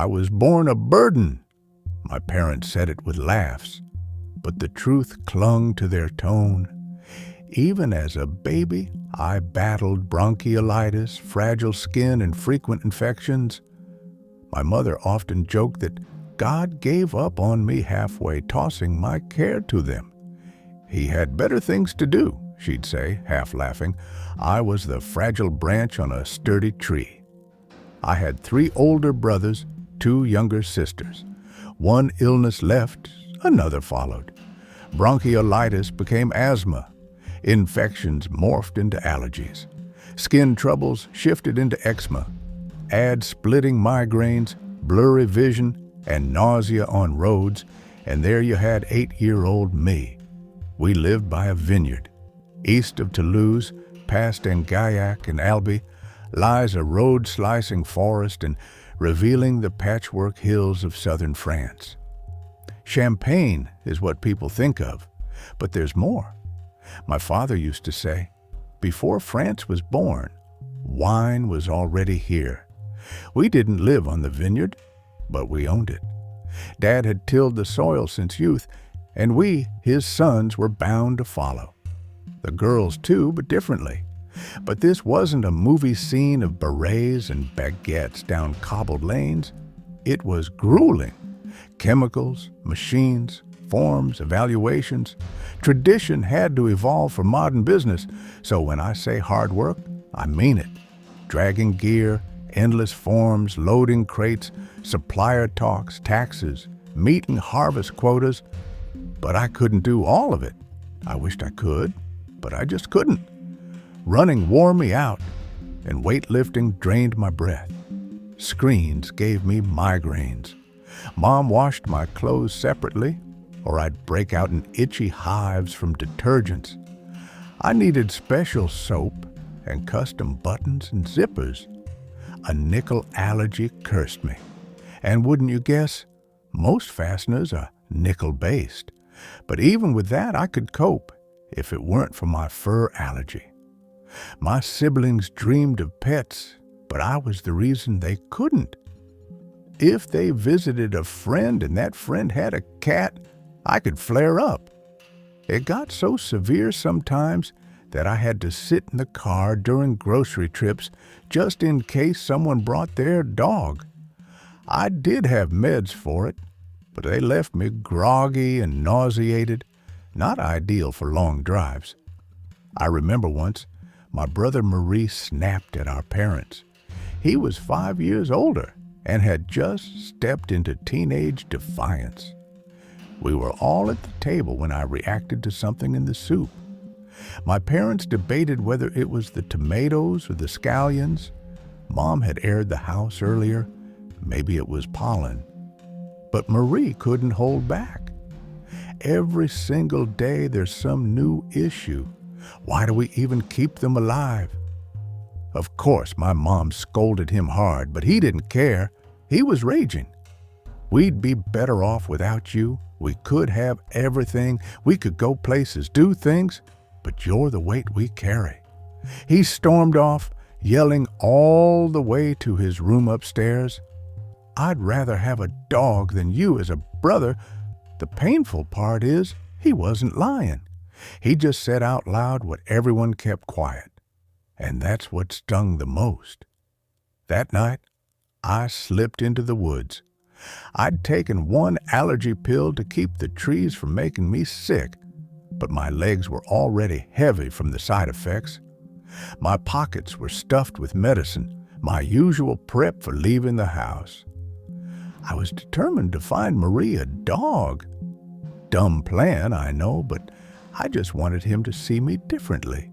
I was born a burden. My parents said it with laughs, but the truth clung to their tone. Even as a baby, I battled bronchiolitis, fragile skin, and frequent infections. My mother often joked that God gave up on me halfway, tossing my care to them. He had better things to do, she'd say, half laughing. I was the fragile branch on a sturdy tree. I had 3 older brothers, 2 younger sisters. One illness left, another followed. Bronchiolitis became asthma. Infections morphed into allergies. Skin troubles shifted into eczema. Add splitting migraines, blurry vision, and nausea on roads, and there you had 8-year-old me. We lived by a vineyard. East of Toulouse, past Engaillac and Albi, lies a road-slicing forest and revealing the patchwork hills of southern France. Champagne is what people think of, but there's more. My father used to say, before France was born, wine was already here. We didn't live on the vineyard, but we owned it. Dad had tilled the soil since youth, and we, his sons, were bound to follow. The girls too, but differently. But this wasn't a movie scene of berets and baguettes down cobbled lanes. It was grueling. Chemicals, machines, forms, evaluations. Tradition had to evolve for modern business, so when I say hard work, I mean it. Dragging gear, endless forms, loading crates, supplier talks, taxes, meeting harvest quotas. But I couldn't do all of it. I wished I could, but I just couldn't. Running wore me out, and weightlifting drained my breath. Screens gave me migraines. Mom washed my clothes separately, or I'd break out in itchy hives from detergents. I needed special soap and custom buttons and zippers. A nickel allergy cursed me. And wouldn't you guess, most fasteners are nickel-based. But even with that, I could cope if it weren't for my fur allergy. My siblings dreamed of pets, but I was the reason they couldn't. If they visited a friend and that friend had a cat, I could flare up. It got so severe sometimes that I had to sit in the car during grocery trips just in case someone brought their dog. I did have meds for it, but they left me groggy and nauseated, not ideal for long drives. I remember once, my brother Maurice snapped at our parents. He was 5 years older and had just stepped into teenage defiance. We were all at the table when I reacted to something in the soup. My parents debated whether it was the tomatoes or the scallions. Mom had aired the house earlier. Maybe it was pollen. But Marie couldn't hold back. Every single day there's some new issue. Why do we even keep them alive? Of course, my mom scolded him hard, but he didn't care. He was raging. We'd be better off without you. We could have everything. We could go places, do things, but you're the weight we carry. He stormed off, yelling all the way to his room upstairs. I'd rather have a dog than you as a brother. The painful part is he wasn't lying. He just said out loud what everyone kept quiet. And that's what stung the most. That night, I slipped into the woods. I'd taken one allergy pill to keep the trees from making me sick, but my legs were already heavy from the side effects. My pockets were stuffed with medicine, my usual prep for leaving the house. I was determined to find Marie a dog. Dumb plan, I know, but I just wanted him to see me differently.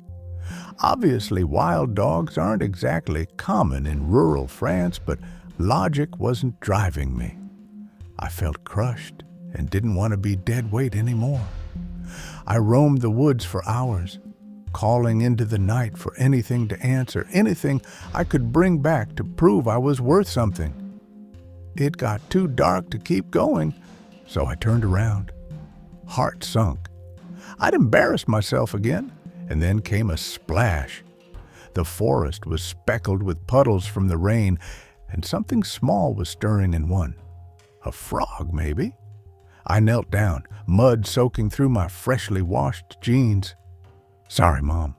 Obviously, wild dogs aren't exactly common in rural France, but logic wasn't driving me. I felt crushed and didn't want to be dead weight anymore. I roamed the woods for hours, calling into the night for anything to answer, anything I could bring back to prove I was worth something. It got too dark to keep going, so I turned around, heart sunk. I'd embarrassed myself again, and then came a splash. The forest was speckled with puddles from the rain. and something small was stirring in one. A frog, maybe? I knelt down, mud soaking through my freshly washed jeans. Sorry, Mom.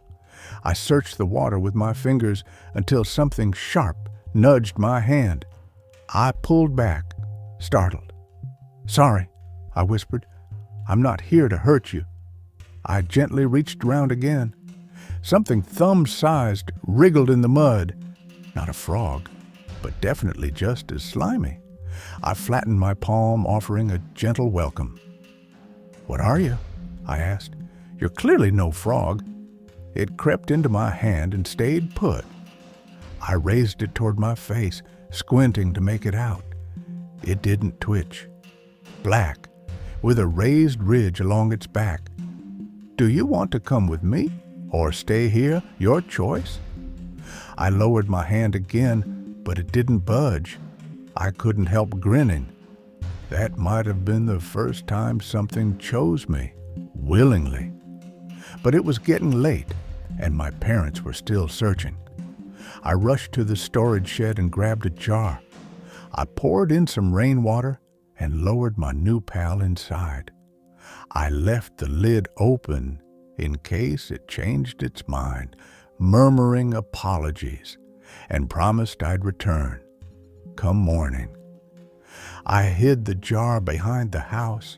I searched the water with my fingers until something sharp nudged my hand. I pulled back, startled. Sorry, I whispered. I'm not here to hurt you. I gently reached around again. Something thumb-sized wriggled in the mud. Not a frog, but definitely just as slimy. I flattened my palm, offering a gentle welcome. What are you? I asked. You're clearly no frog. It crept into my hand and stayed put. I raised it toward my face, squinting to make it out. It didn't twitch. Black, with a raised ridge along its back. Do you want to come with me or stay here? Your choice. I lowered my hand again, but it didn't budge. I couldn't help grinning. That might have been the first time something chose me, willingly. But it was getting late, and my parents were still searching. I rushed to the storage shed and grabbed a jar. I poured in some rainwater and lowered my new pal inside. I left the lid open in case it changed its mind, murmuring apologies, and promised I'd return come morning. I hid the jar behind the house,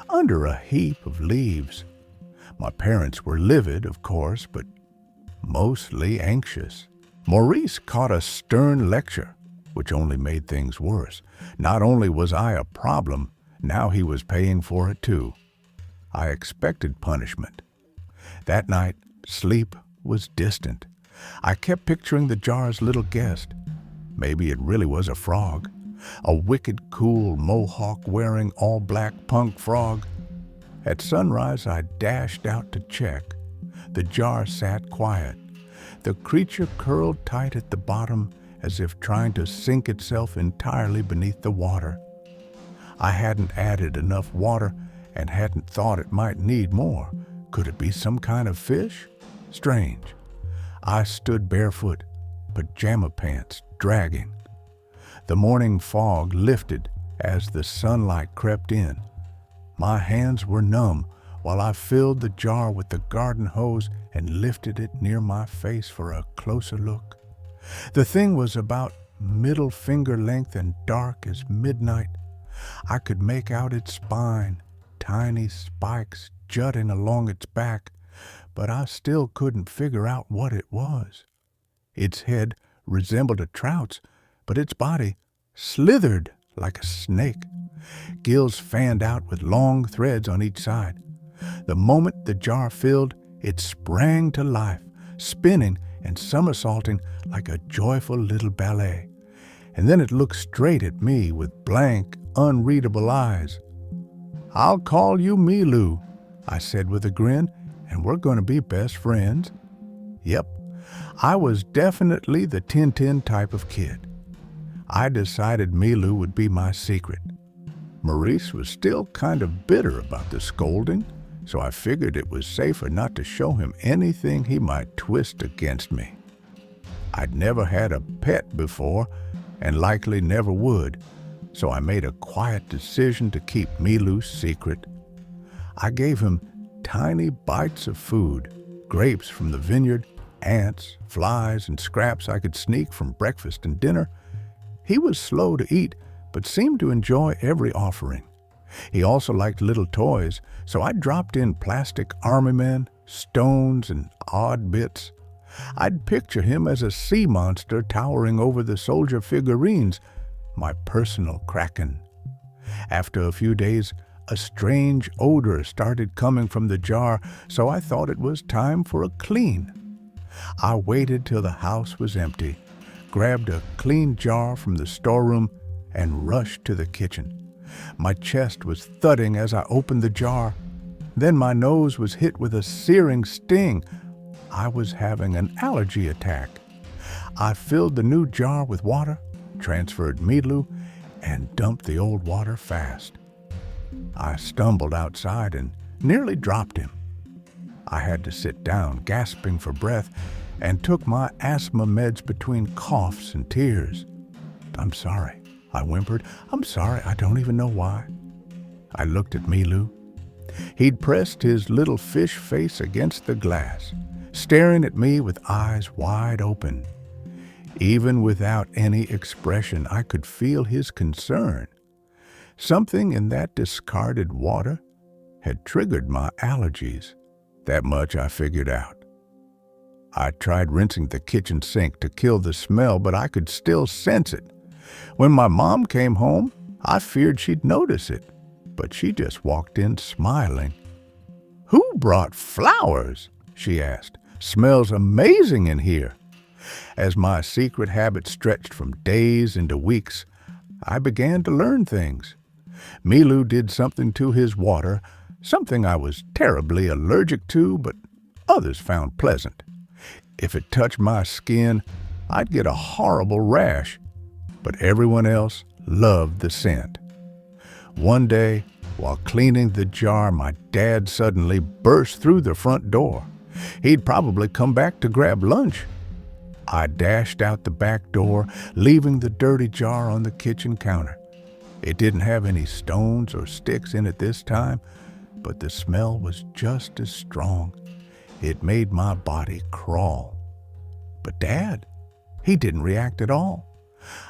under a heap of leaves. My parents were livid, of course, but mostly anxious. Maurice caught a stern lecture, which only made things worse. Not only was I a problem, now he was paying for it too. I expected punishment. That night, sleep was distant. I kept picturing the jar's little guest. Maybe it really was a frog. A wicked, cool, mohawk-wearing, all-black punk frog. At sunrise, I dashed out to check. The jar sat quiet. The creature curled tight at the bottom, as if trying to sink itself entirely beneath the water. I hadn't added enough water and hadn't thought it might need more. Could it be some kind of fish? Strange. I stood barefoot, pajama pants dragging. The morning fog lifted as the sunlight crept in. My hands were numb while I filled the jar with the garden hose and lifted it near my face for a closer look. The thing was about middle finger length and dark as midnight. I could make out its spine, tiny spikes jutting along its back, but I still couldn't figure out what it was. Its head resembled a trout's, but its body slithered like a snake. Gills fanned out with long threads on each side. The moment the jar filled, it sprang to life, spinning and somersaulting like a joyful little ballet. And then it looked straight at me with blank, unreadable eyes. I'll call you Milu, I said with a grin, and we're going to be best friends. Yep, I was definitely the Tintin type of kid. I decided Milu would be my secret. Maurice was still kind of bitter about the scolding, so I figured it was safer not to show him anything he might twist against me. I'd never had a pet before, and likely never would, so I made a quiet decision to keep Milu's secret. I gave him tiny bites of food, grapes from the vineyard, ants, flies, and scraps I could sneak from breakfast and dinner. He was slow to eat, but seemed to enjoy every offering. He also liked little toys, so I dropped in plastic army men, stones, and odd bits. I'd picture him as a sea monster towering over the soldier figurines, my personal kraken. After a few days, a strange odor started coming from the jar, so I thought it was time for a clean. I waited till the house was empty, grabbed a clean jar from the storeroom, and rushed to the kitchen. My chest was thudding as I opened the jar. Then my nose was hit with a searing sting. I was having an allergy attack. I filled the new jar with water, transferred Milu, and dumped the old water fast. I stumbled outside and nearly dropped him. I had to sit down, gasping for breath, and took my asthma meds between coughs and tears. I'm sorry," I whimpered. "I'm sorry, I don't even know why." I looked at Milu. He'd pressed his little fish face against the glass, staring at me with eyes wide open. Even without any expression, I could feel his concern. Something in that discarded water had triggered my allergies. That much I figured out. I tried rinsing the kitchen sink to kill the smell, but I could still sense it. When my mom came home, I feared she'd notice it, but she just walked in smiling. "Who brought flowers?" she asked. "Smells amazing in here." As my secret habit stretched from days into weeks, I began to learn things. Milu did something to his water, something I was terribly allergic to, but others found pleasant. If it touched my skin, I'd get a horrible rash, but everyone else loved the scent. One day, while cleaning the jar, my dad suddenly burst through the front door. He'd probably come back to grab lunch. I dashed out the back door, leaving the dirty jar on the kitchen counter. It didn't have any stones or sticks in it this time, but the smell was just as strong. It made my body crawl. But Dad, he didn't react at all.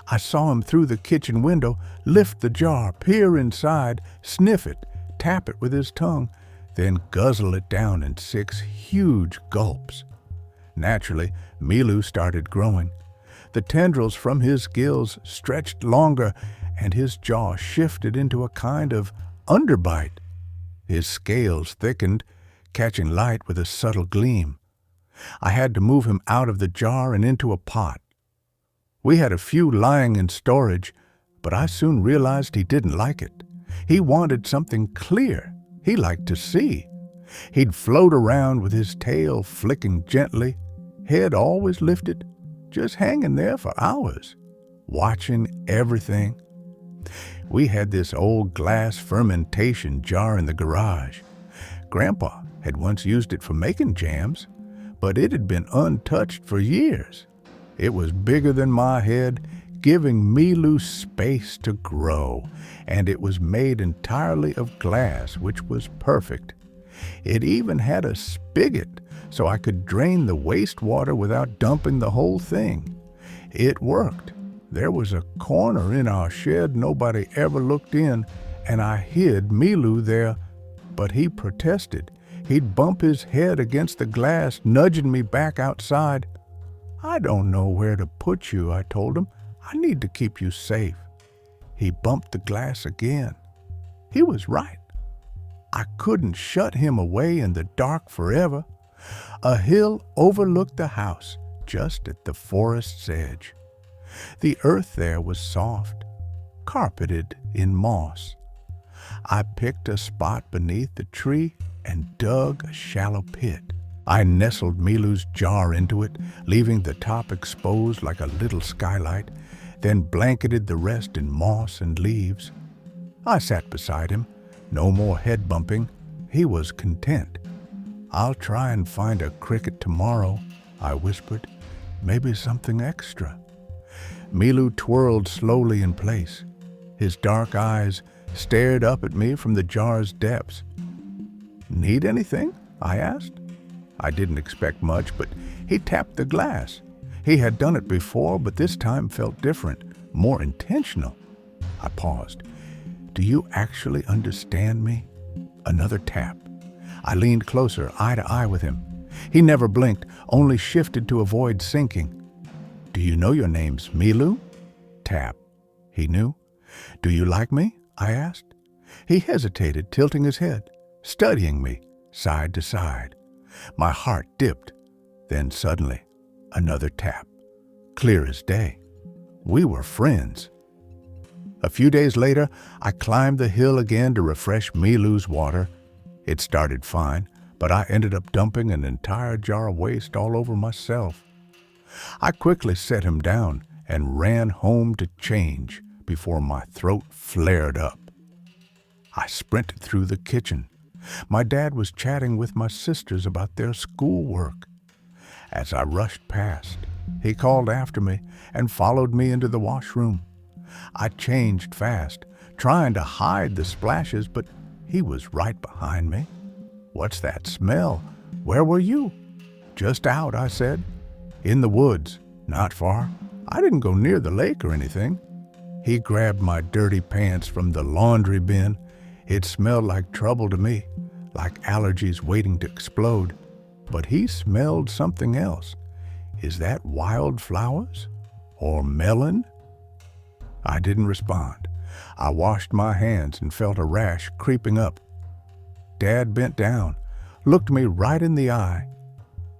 I saw him through the kitchen window, lift the jar, peer inside, sniff it, tap it with his tongue, then guzzle it down in 6 huge gulps. Naturally, Milu started growing. The tendrils from his gills stretched longer, and his jaw shifted into a kind of underbite. His scales thickened, catching light with a subtle gleam. I had to move him out of the jar and into a pot. We had a few lying in storage, but I soon realized he didn't like it. He wanted something clear. He liked to see. He'd float around with his tail flicking gently, head always lifted, just hanging there for hours, watching everything. We had this old glass fermentation jar in the garage. Grandpa had once used it for making jams, but it had been untouched for years. It was bigger than my head, giving Milu space to grow, and it was made entirely of glass, which was perfect. It even had a spigot, so I could drain the wastewater without dumping the whole thing. It worked. There was a corner in our shed nobody ever looked in, and I hid Milu there, but he protested. He'd bump his head against the glass, nudging me back outside. "I don't know where to put you," I told him. "I need to keep you safe." He bumped the glass again. He was right. I couldn't shut him away in the dark forever. A hill overlooked the house, just at the forest's edge. The earth there was soft, carpeted in moss. I picked a spot beneath the tree and dug a shallow pit. I nestled Milu's jar into it, leaving the top exposed like a little skylight, then blanketed the rest in moss and leaves. I sat beside him. No more head bumping. He was content. "I'll try and find a cricket tomorrow," I whispered. "Maybe something extra." Milu twirled slowly in place. His dark eyes stared up at me from the jar's depths. "Need anything?" I asked. I didn't expect much, but he tapped the glass. He had done it before, but this time felt different, more intentional. I paused. "Do you actually understand me?" Another tap. I leaned closer, eye to eye with him. He never blinked, only shifted to avoid sinking. "Do you know your name's Milu?" Tap. He knew. "Do you like me?" I asked. He hesitated, tilting his head, studying me, side to side. My heart dipped. Then suddenly, another tap. Clear as day. We were friends. A few days later, I climbed the hill again to refresh Milu's water. It started fine, but I ended up dumping an entire jar of waste all over myself. I quickly set him down and ran home to change before my throat flared up. I sprinted through the kitchen. My dad was chatting with my sisters about their schoolwork. As I rushed past, he called after me and followed me into the washroom. I changed fast, trying to hide the splashes, but he was right behind me. "What's that smell? Where were you?" "Just out," I said. "In the woods, not far. I didn't go near the lake or anything." He grabbed my dirty pants from the laundry bin. It smelled like trouble to me, like allergies waiting to explode. But he smelled something else. "Is that wildflowers? Or melon?" I didn't respond. I washed my hands and felt a rash creeping up. Dad bent down, looked me right in the eye.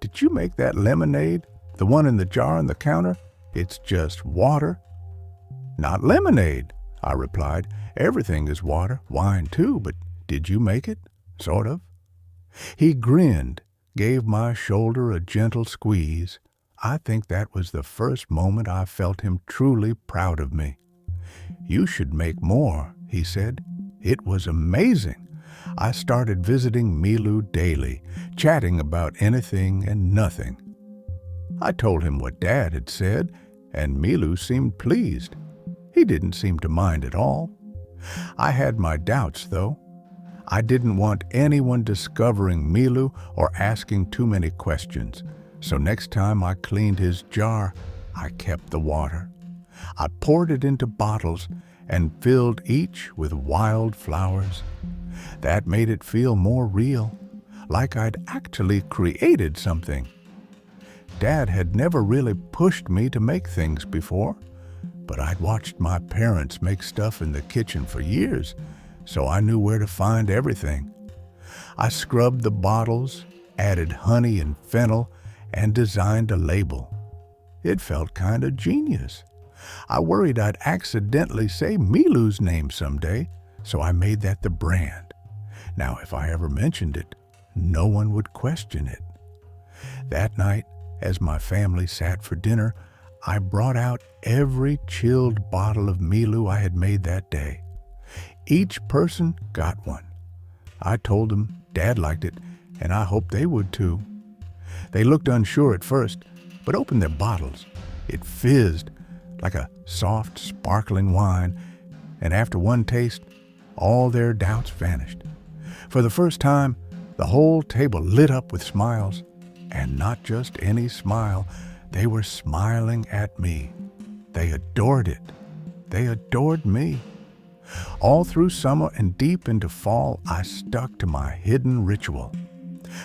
"Did you make that lemonade? The one in the jar on the counter? It's just water." "Not lemonade," I replied. "Everything is water, wine too, but did you make it? Sort of." He grinned, gave my shoulder a gentle squeeze. I think that was the first moment I felt him truly proud of me. "You should make more," he said. It was amazing. I started visiting Milu daily, chatting about anything and nothing. I told him what Dad had said, and Milu seemed pleased. He didn't seem to mind at all. I had my doubts, though. I didn't want anyone discovering Milu or asking too many questions, so next time I cleaned his jar, I kept the water. I poured it into bottles and filled each with wild flowers. That made it feel more real, like I'd actually created something. Dad had never really pushed me to make things before, but I'd watched my parents make stuff in the kitchen for years, so I knew where to find everything. I scrubbed the bottles, added honey and fennel, and designed a label. It felt kind of genius. I worried I'd accidentally say Milu's name someday, so I made that the brand. Now, if I ever mentioned it, no one would question it. That night, as my family sat for dinner, I brought out every chilled bottle of Milu I had made that day. Each person got one. I told them Dad liked it, and I hoped they would too. They looked unsure at first, but opened their bottles. It fizzed like a soft, sparkling wine, and after one taste, all their doubts vanished. For the first time, the whole table lit up with smiles, and not just any smile. They were smiling at me. They adored it. They adored me. All through summer and deep into fall, I stuck to my hidden ritual.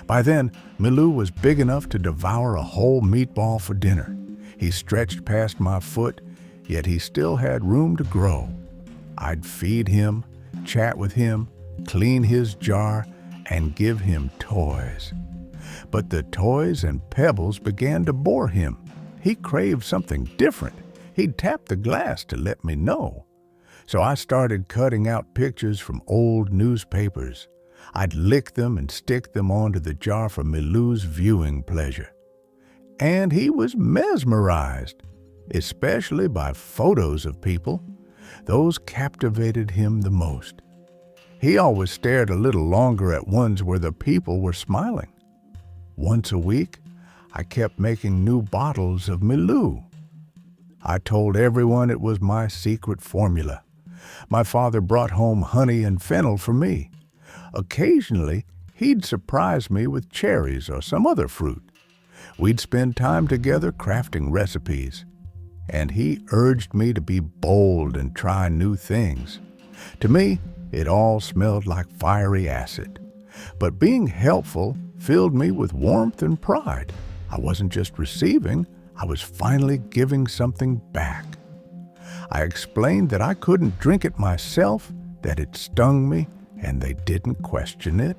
By then, Milu was big enough to devour a whole meatball for dinner. He stretched past my foot, yet he still had room to grow. I'd feed him, chat with him, clean his jar, and give him toys. But the toys and pebbles began to bore him. He craved something different. He'd tap the glass to let me know. So I started cutting out pictures from old newspapers. I'd lick them and stick them onto the jar for Milu's viewing pleasure. And he was mesmerized, especially by photos of people. Those captivated him the most. He always stared a little longer at ones where the people were smiling. Once a week, I kept making new bottles of Milu. I told everyone it was my secret formula. My father brought home honey and fennel for me. Occasionally, he'd surprise me with cherries or some other fruit. We'd spend time together crafting recipes, and he urged me to be bold and try new things. To me, it all smelled like fiery acid. But being helpful filled me with warmth and pride. I wasn't just receiving, I was finally giving something back. I explained that I couldn't drink it myself, that it stung me, and they didn't question it.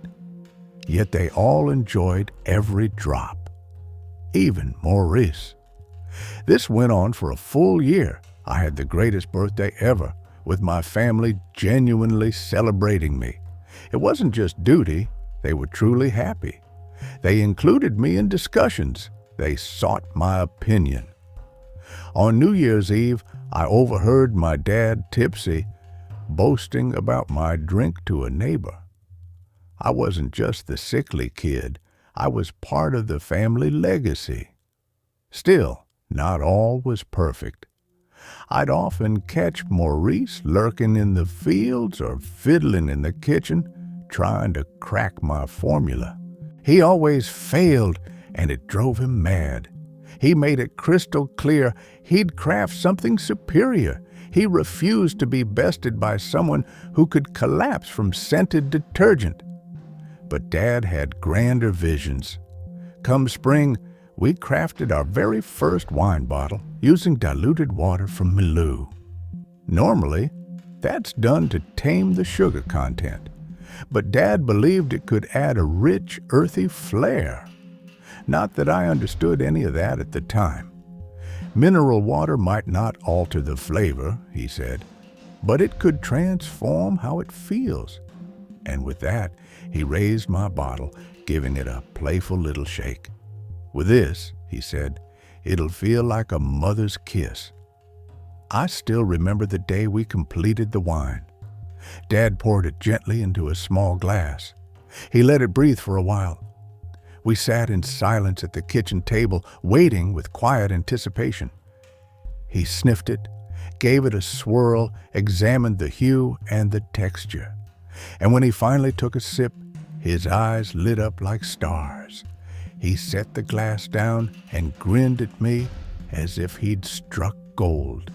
Yet they all enjoyed every drop, even Maurice. This went on for a full year. I had the greatest birthday ever, with my family genuinely celebrating me. It wasn't just duty, they were truly happy. They included me in discussions. They sought my opinion. On New Year's Eve, I overheard my dad, tipsy, boasting about my drink to a neighbor. I wasn't just the sickly kid. I was part of the family legacy. Still, not all was perfect. I'd often catch Maurice lurking in the fields or fiddling in the kitchen, trying to crack my formula. He always failed, and it drove him mad. He made it crystal clear he'd craft something superior. He refused to be bested by someone who could collapse from scented detergent. But Dad had grander visions. Come spring, we crafted our very first wine bottle using diluted water from Milou. Normally, that's done to tame the sugar content, but Dad believed it could add a rich, earthy flair. Not that I understood any of that at the time. Mineral water might not alter the flavor, he said, but it could transform how it feels. And with that, he raised my bottle, giving it a playful little shake. With this, he said, it'll feel like a mother's kiss. I still remember the day we completed the wine. Dad poured it gently into a small glass. He let it breathe for a while. We sat in silence at the kitchen table, waiting with quiet anticipation. He sniffed it, gave it a swirl, examined the hue and the texture. And when he finally took a sip, his eyes lit up like stars. He set the glass down and grinned at me as if he'd struck gold.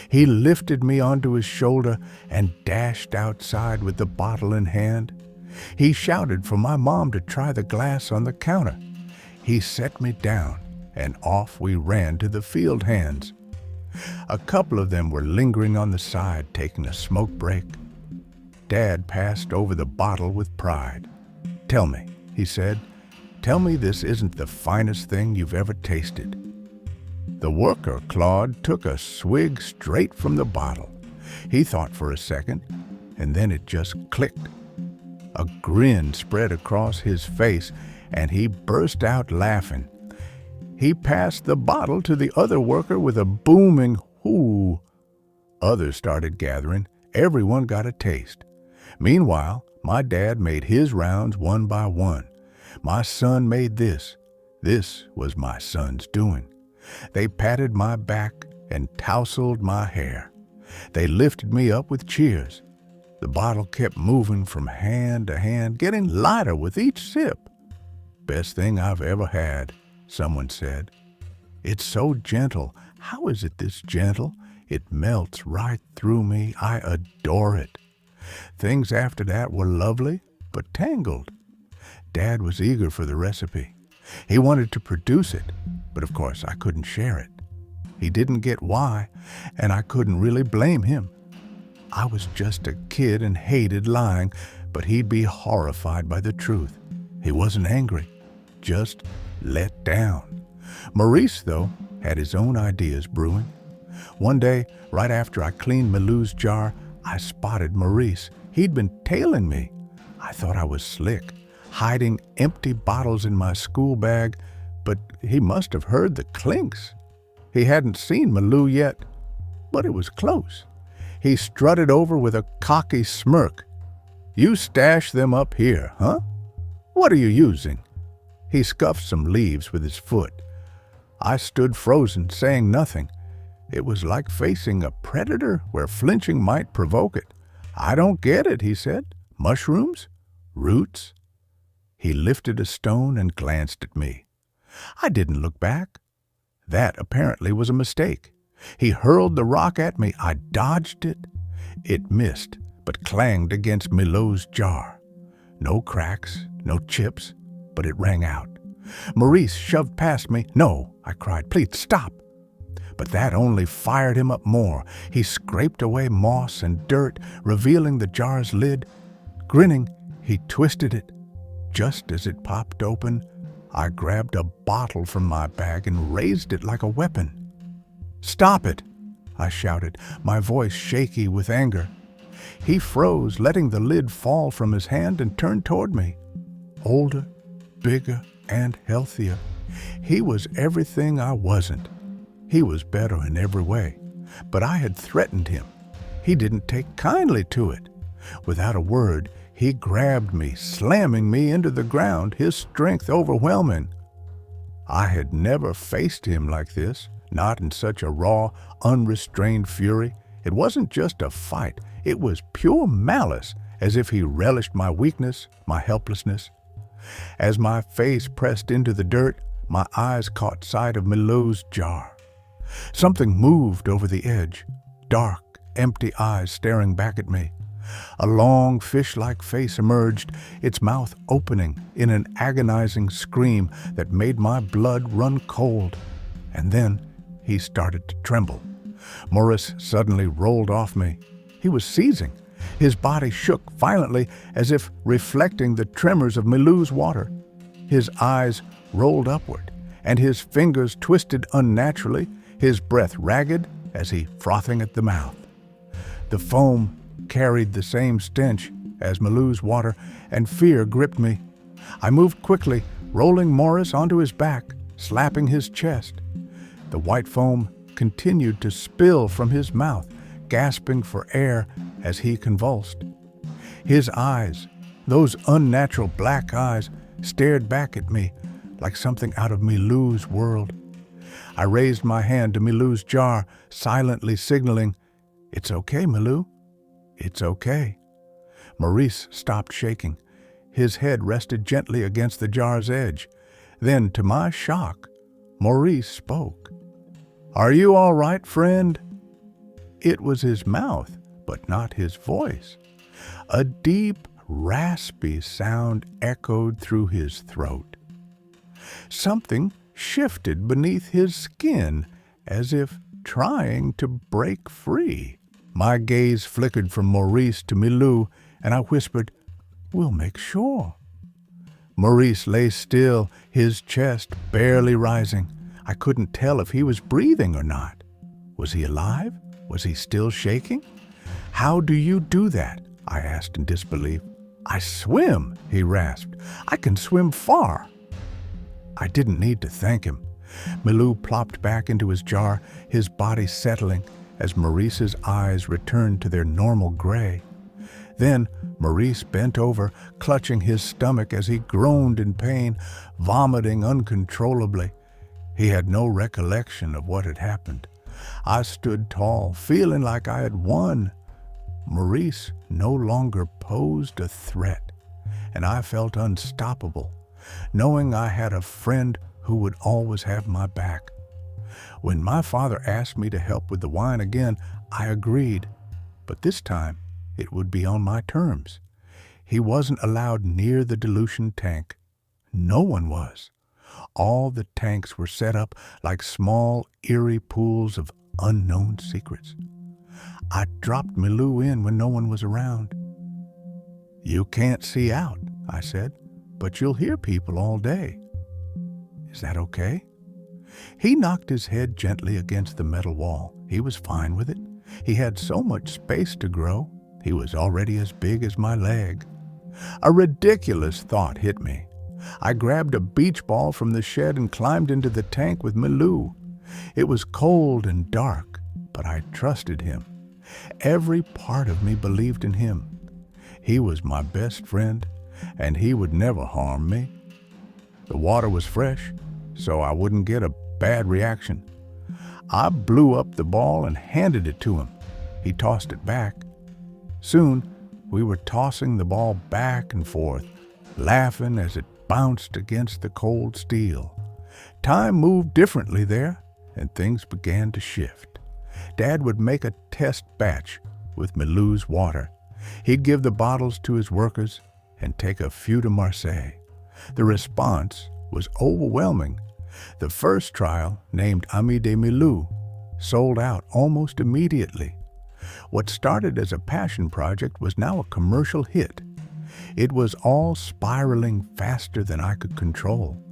He lifted me onto his shoulder and dashed outside with the bottle in hand. He shouted for my mom to try the glass on the counter. He set me down, and off we ran to the field hands. A couple of them were lingering on the side, taking a smoke break. Dad passed over the bottle with pride. "Tell me," he said, "tell me this isn't the finest thing you've ever tasted." The worker, Claude, took a swig straight from the bottle. He thought for a second, and then it just clicked. A grin spread across his face, and he burst out laughing. He passed the bottle to the other worker with a booming "hoo." Others started gathering. Everyone got a taste. Meanwhile, my dad made his rounds one by one. My son made this. This was my son's doing. They patted my back and tousled my hair. They lifted me up with cheers. The bottle kept moving from hand to hand, getting lighter with each sip. "Best thing I've ever had," someone said. "It's so gentle. How is it this gentle? It melts right through me. I adore it." Things after that were lovely, but tangled. Dad was eager for the recipe. He wanted to produce it, but of course I couldn't share it. He didn't get why, and I couldn't really blame him. I was just a kid and hated lying, but he'd be horrified by the truth. He wasn't angry, just let down. Maurice, though, had his own ideas brewing. One day, right after I cleaned Milou's jar, I spotted Maurice. He'd been tailing me. I thought I was slick, hiding empty bottles in my school bag, but he must have heard the clinks. He hadn't seen Milou yet, but it was close. He strutted over with a cocky smirk. "You stash them up here, huh? What are you using?" He scuffed some leaves with his foot. I stood frozen, saying nothing. It was like facing a predator where flinching might provoke it. "I don't get it," he said. "Mushrooms? Roots?" He lifted a stone and glanced at me. I didn't look back. That apparently was a mistake. He hurled the rock at me. I dodged it. It missed, but clanged against Milou's jar. No cracks, no chips, but it rang out. Maurice shoved past me. "No," I cried, "please stop." But that only fired him up more. He scraped away moss and dirt, revealing the jar's lid. Grinning, he twisted it. Just as it popped open, I grabbed a bottle from my bag and raised it like a weapon. "Stop it!" I shouted, my voice shaky with anger. He froze, letting the lid fall from his hand, and turned toward me. Older, bigger, and healthier. He was everything I wasn't. He was better in every way, but I had threatened him. He didn't take kindly to it. Without a word, he grabbed me, slamming me into the ground, his strength overwhelming. I had never faced him like this, not in such a raw, unrestrained fury. It wasn't just a fight. It was pure malice, as if he relished my weakness, my helplessness. As my face pressed into the dirt, my eyes caught sight of Milou's jar. Something moved over the edge, dark, empty eyes staring back at me. A long, fish-like face emerged, its mouth opening in an agonizing scream that made my blood run cold. And then he started to tremble. Maurice suddenly rolled off me. He was seizing. His body shook violently as if reflecting the tremors of Milou's water. His eyes rolled upward, and his fingers twisted unnaturally, his breath ragged as he frothing at the mouth. The foam carried the same stench as Milou's water, and fear gripped me. I moved quickly, rolling Maurice onto his back, slapping his chest. The white foam continued to spill from his mouth, gasping for air as he convulsed. His eyes, those unnatural black eyes, stared back at me like something out of Milou's world. I raised my hand to Milou's jar, silently signaling, "It's okay, Milou. It's okay." Maurice stopped shaking. His head rested gently against the jar's edge. Then, to my shock, Maurice spoke. "Are you all right, friend?" It was his mouth, but not his voice. A deep, raspy sound echoed through his throat. Something shifted beneath his skin, as if trying to break free. My gaze flickered from Maurice to Milou, and I whispered, "We'll make sure." Maurice lay still, his chest barely rising. I couldn't tell if he was breathing or not. Was he alive? Was he still shaking? "How do you do that?" I asked in disbelief. "I swim," he rasped. "I can swim far." I didn't need to thank him. Milou plopped back into his jar, his body settling as Maurice's eyes returned to their normal gray. Then Maurice bent over, clutching his stomach as he groaned in pain, vomiting uncontrollably. He had no recollection of what had happened. I stood tall, feeling like I had won. Maurice no longer posed a threat, and I felt unstoppable, knowing I had a friend who would always have my back. When my father asked me to help with the wine again, I agreed, but this time it would be on my terms. He wasn't allowed near the dilution tank. No one was. All the tanks were set up like small, eerie pools of unknown secrets. I dropped Milou in when no one was around. "You can't see out," I said, "but you'll hear people all day. Is that okay?" He knocked his head gently against the metal wall. He was fine with it. He had so much space to grow. He was already as big as my leg. A ridiculous thought hit me. I grabbed a beach ball from the shed and climbed into the tank with Milou. It was cold and dark, but I trusted him. Every part of me believed in him. He was my best friend, and he would never harm me. The water was fresh, so I wouldn't get a bad reaction. I blew up the ball and handed it to him. He tossed it back. Soon, we were tossing the ball back and forth, laughing as it bounced against the cold steel. Time moved differently there, and things began to shift. Dad would make a test batch with Milou's water. He'd give the bottles to his workers and take a few to Marseille. The response was overwhelming. The first trial, named Ami de Milou, sold out almost immediately. What started as a passion project was now a commercial hit. It was all spiraling faster than I could control.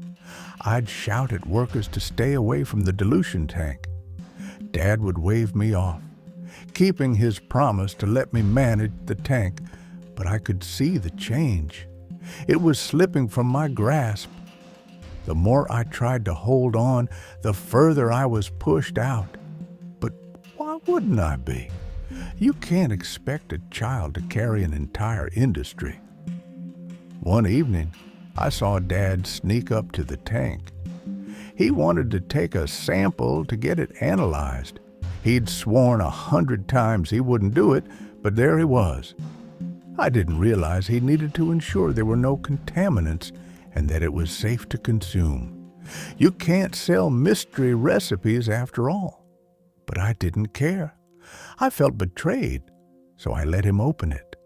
I'd shout at workers to stay away from the dilution tank. Dad would wave me off, keeping his promise to let me manage the tank, but I could see the change. It was slipping from my grasp. The more I tried to hold on, the further I was pushed out. But why wouldn't I be? You can't expect a child to carry an entire industry. One evening, I saw Dad sneak up to the tank. He wanted to take a sample to get it analyzed. He'd sworn 100 times he wouldn't do it, but there he was. I didn't realize he needed to ensure there were no contaminants and that it was safe to consume. You can't sell mystery recipes after all. But I didn't care. I felt betrayed, so I let him open it.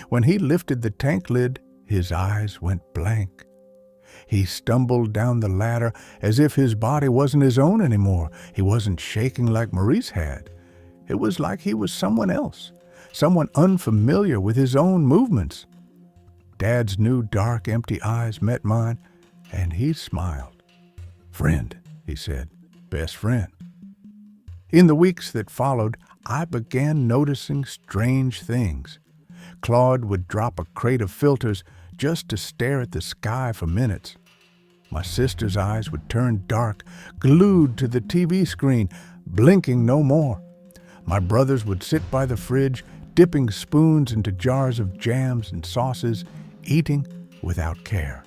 When he lifted the tank lid, his eyes went blank. He stumbled down the ladder as if his body wasn't his own anymore. He wasn't shaking like Maurice had. It was like he was someone else, someone unfamiliar with his own movements. Dad's new dark, empty eyes met mine, and he smiled. "Friend," he said, "best friend." In the weeks that followed, I began noticing strange things. Claude would drop a crate of filters just to stare at the sky for minutes. My sister's eyes would turn dark, glued to the TV screen, blinking no more. My brothers would sit by the fridge, dipping spoons into jars of jams and sauces, eating without care.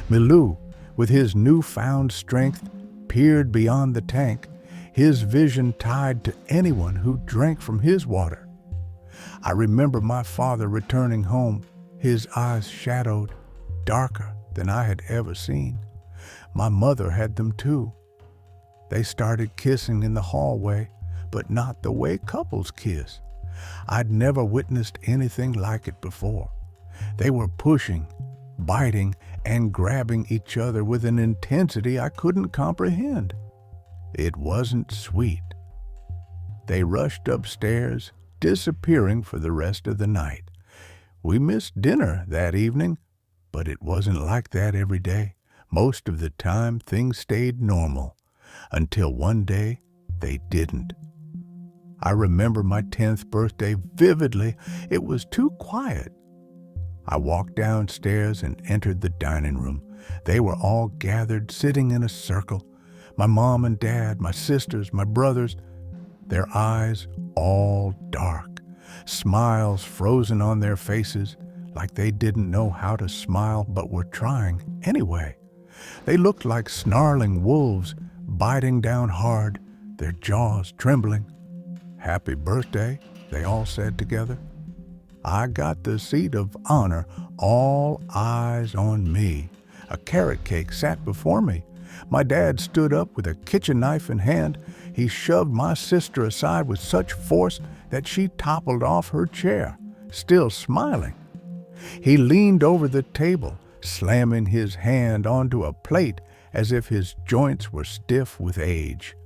Milou, with his newfound strength, peered beyond the tank, his vision tied to anyone who drank from his water. I remember my father returning home, his eyes shadowed, darker than I had ever seen. My mother had them too. They started kissing in the hallway, but not the way couples kiss. I'd never witnessed anything like it before. They were pushing, biting, and grabbing each other with an intensity I couldn't comprehend. It wasn't sweet. They rushed upstairs, disappearing for the rest of the night. We missed dinner that evening, but it wasn't like that every day. Most of the time, things stayed normal, until one day they didn't. I remember my 10th birthday vividly. It was too quiet. I walked downstairs and entered the dining room. They were all gathered, sitting in a circle. My mom and dad, my sisters, my brothers, their eyes all dark, smiles frozen on their faces, like they didn't know how to smile but were trying anyway. They looked like snarling wolves, biting down hard, their jaws trembling. "Happy birthday," they all said together. I got the seat of honor, all eyes on me. A carrot cake sat before me. My dad stood up with a kitchen knife in hand. He shoved my sister aside with such force that she toppled off her chair, still smiling. He leaned over the table, slamming his hand onto a plate as if his joints were stiff with age.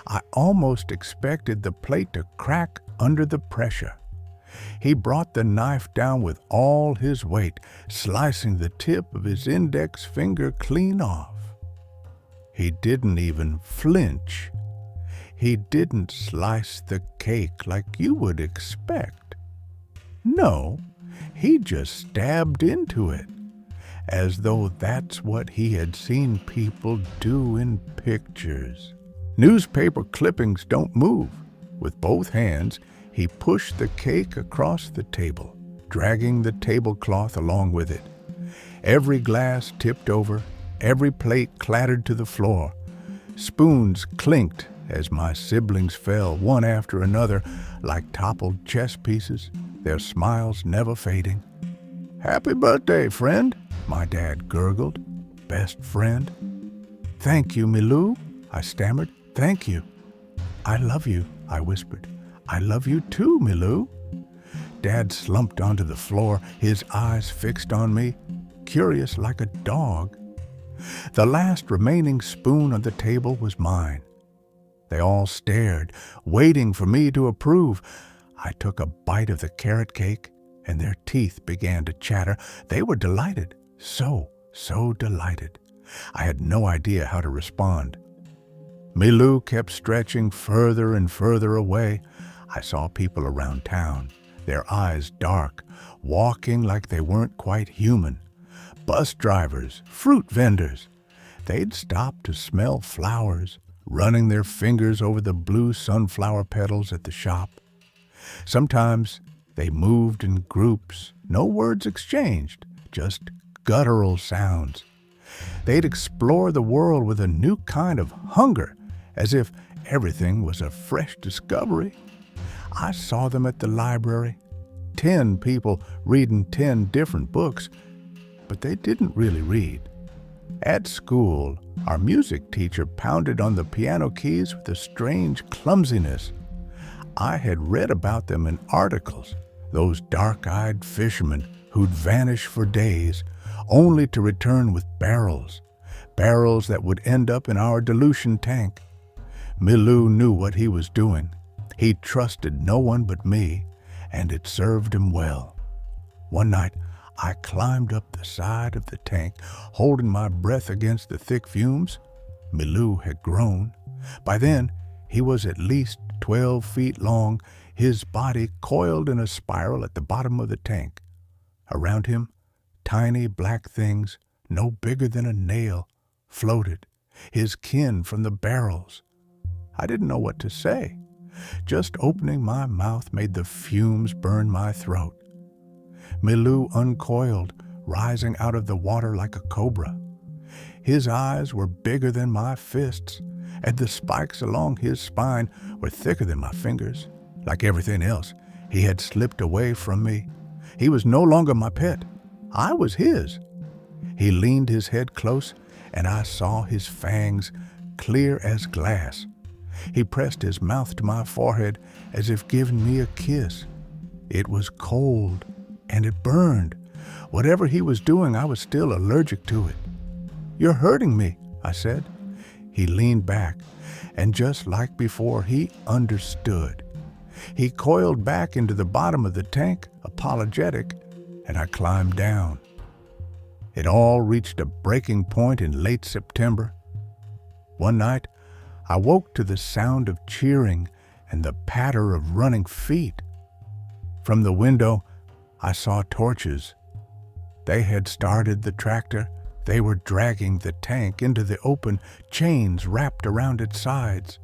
I almost expected the plate to crack under the pressure. He brought the knife down with all his weight, slicing the tip of his index finger clean off. He didn't even flinch. He didn't slice the cake like you would expect. No, he just stabbed into it, as though that's what he had seen people do in pictures. Newspaper clippings don't move. With both hands, he pushed the cake across the table, dragging the tablecloth along with it. Every glass tipped over, every plate clattered to the floor. Spoons clinked as my siblings fell, one after another, like toppled chess pieces, their smiles never fading. "Happy birthday, friend," my dad gurgled. "Best friend." "Thank you, Milou," I stammered. "Thank you." "I love you," I whispered. "I love you too, Milou." Dad slumped onto the floor, his eyes fixed on me, curious like a dog. The last remaining spoon on the table was mine. They all stared, waiting for me to approve. I took a bite of the carrot cake, and their teeth began to chatter. They were delighted, so delighted. I had no idea how to respond. Milou kept stretching further and further away. I saw people around town, their eyes dark, walking like they weren't quite human. Bus drivers, fruit vendors. They'd stop to smell flowers, running their fingers over the blue sunflower petals at the shop. Sometimes they moved in groups, no words exchanged, just guttural sounds. They'd explore the world with a new kind of hunger, as if everything was a fresh discovery. I saw them at the library, 10 people reading 10 different books, but they didn't really read. At school, our music teacher pounded on the piano keys with a strange clumsiness. I had read about them in articles, those dark-eyed fishermen who'd vanish for days, only to return with barrels that would end up in our dilution tank. Milou knew what he was doing. He trusted no one but me, and it served him well. One night, I climbed up the side of the tank, holding my breath against the thick fumes. Milou had grown. By then, he was at least 12 feet long, his body coiled in a spiral at the bottom of the tank. Around him, tiny black things, no bigger than a nail, floated, his kin from the barrels. I didn't know what to say. Just opening my mouth made the fumes burn my throat. Milou uncoiled, rising out of the water like a cobra. His eyes were bigger than my fists, and the spikes along his spine were thicker than my fingers. Like everything else, he had slipped away from me. He was no longer my pet. I was his. He leaned his head close, and I saw his fangs, clear as glass. He pressed his mouth to my forehead as if giving me a kiss. It was cold, and it burned. Whatever he was doing, I was still allergic to it. "You're hurting me," I said. He leaned back, and just like before, he understood. He coiled back into the bottom of the tank, apologetic, and I climbed down. It all reached a breaking point in late September. One night, I woke to the sound of cheering and the patter of running feet. From the window, I saw torches. They had started the tractor. They were dragging the tank into the open, chains wrapped around its sides.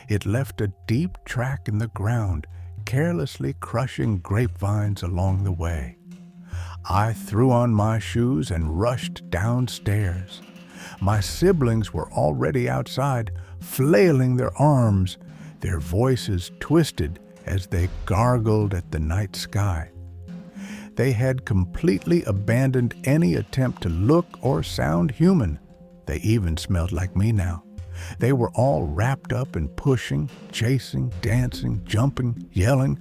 It left a deep track in the ground, carelessly crushing grapevines along the way. I threw on my shoes and rushed downstairs. My siblings were already outside, flailing their arms, their voices twisted as they gargled at the night sky. They had completely abandoned any attempt to look or sound human. They even smelled like me now. They were all wrapped up in pushing, chasing, dancing, jumping, yelling.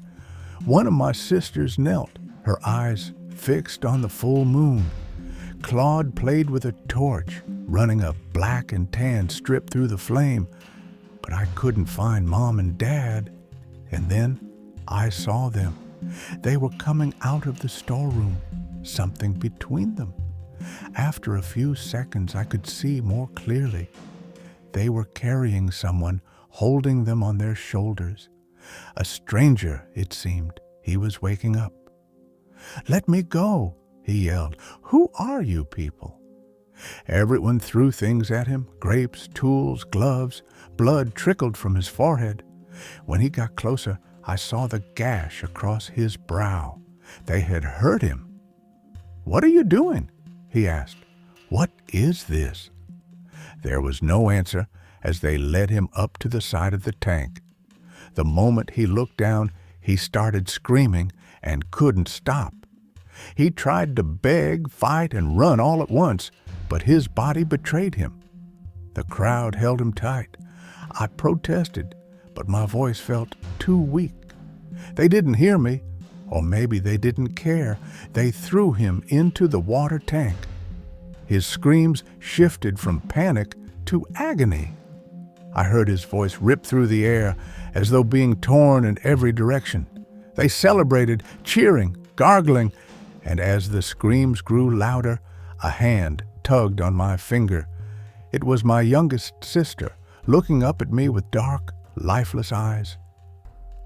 One of my sisters knelt, her eyes fixed on the full moon. Claude played with a torch, running a black and tan strip through the flame. But I couldn't find Mom and Dad. And then I saw them. They were coming out of the storeroom, something between them. After a few seconds, I could see more clearly. They were carrying someone, holding them on their shoulders. A stranger, it seemed. He was waking up. "Let me go," he yelled. "Who are you people?" Everyone threw things at him, grapes, tools, gloves. Blood trickled from his forehead. When he got closer, I saw the gash across his brow. They had hurt him. "What are you doing?" he asked. "What is this?" There was no answer as they led him up to the side of the tank. The moment he looked down, he started screaming and couldn't stop. He tried to beg, fight, and run all at once, but his body betrayed him. The crowd held him tight. I protested, but my voice felt too weak. They didn't hear me, or maybe they didn't care. They threw him into the water tank. His screams shifted from panic to agony. I heard his voice rip through the air as though being torn in every direction. They celebrated, cheering, gargling, and as the screams grew louder, a hand tugged on my finger. It was my youngest sister, looking up at me with dark, lifeless eyes.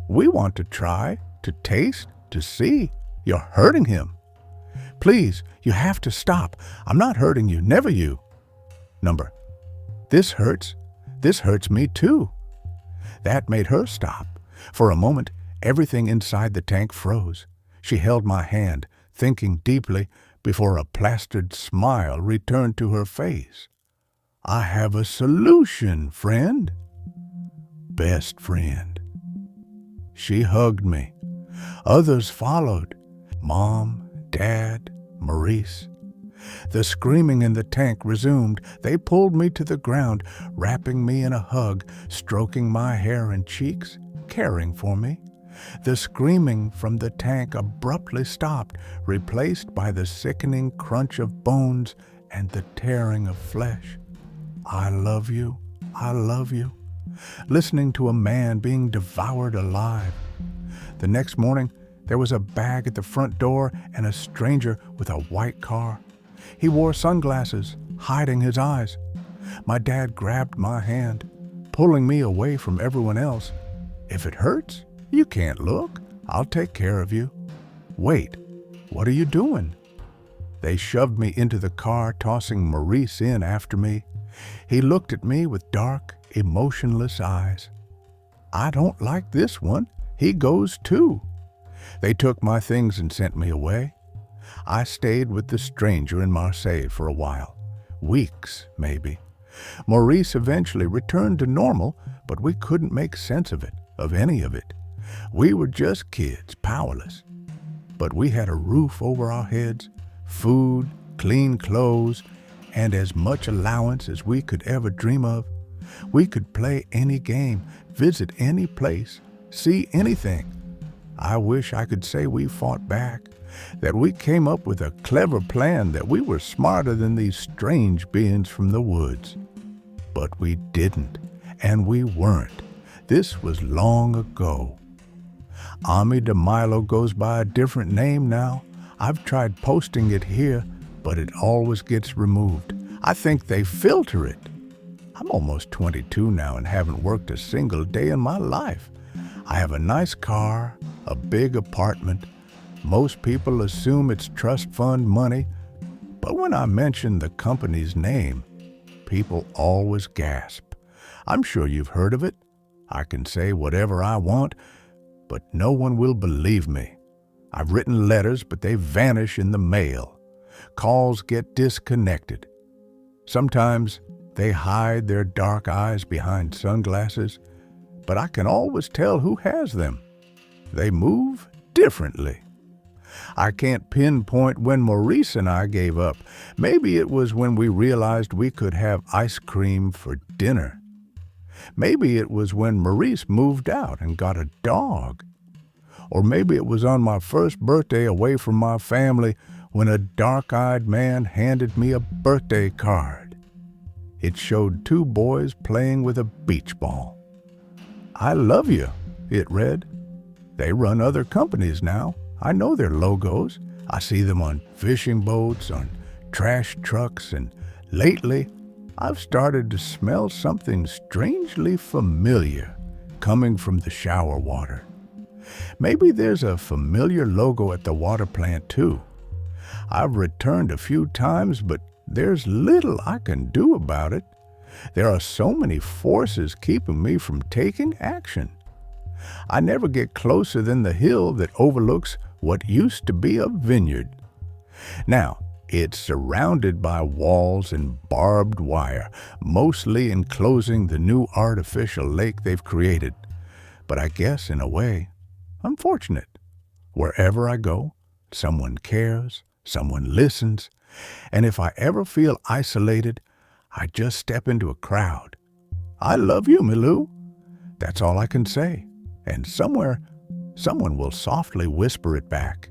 "We want to try, to taste, to see. You're hurting him. Please, you have to stop. I'm not hurting you, never you." Number, "This hurts. This hurts me too." That made her stop. For a moment, everything inside the tank froze. She held my hand, thinking deeply, before a plastered smile returned to her face. "I have a solution, friend." Best friend. She hugged me. Others followed. Mom, Dad, Maurice. The screaming in the tank resumed. They pulled me to the ground, wrapping me in a hug, stroking my hair and cheeks, caring for me. The screaming from the tank abruptly stopped, replaced by the sickening crunch of bones and the tearing of flesh. "I love you, I love you," listening to a man being devoured alive. The next morning, there was a bag at the front door and a stranger with a white car. He wore sunglasses, hiding his eyes. My dad grabbed my hand, pulling me away from everyone else. "If it hurts, you can't look. I'll take care of you." "Wait, what are you doing?" They shoved me into the car, tossing Maurice in after me. He looked at me with dark, emotionless eyes. "I don't like this one. He goes too." They took my things and sent me away. I stayed with the stranger in Marseille for a while. Weeks, maybe. Maurice eventually returned to normal, but we couldn't make sense of it, of any of it. We were just kids, powerless. But we had a roof over our heads, food, clean clothes, and as much allowance as we could ever dream of. We could play any game, visit any place, see anything. I wish I could say we fought back, that we came up with a clever plan, that we were smarter than these strange beings from the woods. But we didn't, and we weren't. This was long ago. Ami de Milo goes by a different name now. I've tried posting it here, but it always gets removed. I think they filter it. I'm almost 22 now and haven't worked a single day in my life. I have a nice car, a big apartment. Most people assume it's trust fund money, but when I mention the company's name, people always gasp. I'm sure you've heard of it. I can say whatever I want, but no one will believe me. I've written letters, but they vanish in the mail. Calls get disconnected. Sometimes they hide their dark eyes behind sunglasses, but I can always tell who has them. They move differently. I can't pinpoint when Maurice and I gave up. Maybe it was when we realized we could have ice cream for dinner. Maybe it was when Maurice moved out and got a dog. Or maybe it was on my first birthday away from my family when a dark-eyed man handed me a birthday card. It showed two boys playing with a beach ball. "I love you," it read. They run other companies now. I know their logos. I see them on fishing boats, on trash trucks, and lately I've started to smell something strangely familiar coming from the shower water. Maybe there's a familiar logo at the water plant too. I've returned a few times, but there's little I can do about it. There are so many forces keeping me from taking action. I never get closer than the hill that overlooks what used to be a vineyard. Now, it's surrounded by walls and barbed wire, mostly enclosing the new artificial lake they've created. But I guess, in a way, I'm fortunate. Wherever I go, someone cares, someone listens, and if I ever feel isolated, I just step into a crowd. "I love you, Milou." That's all I can say, and somewhere, someone will softly whisper it back.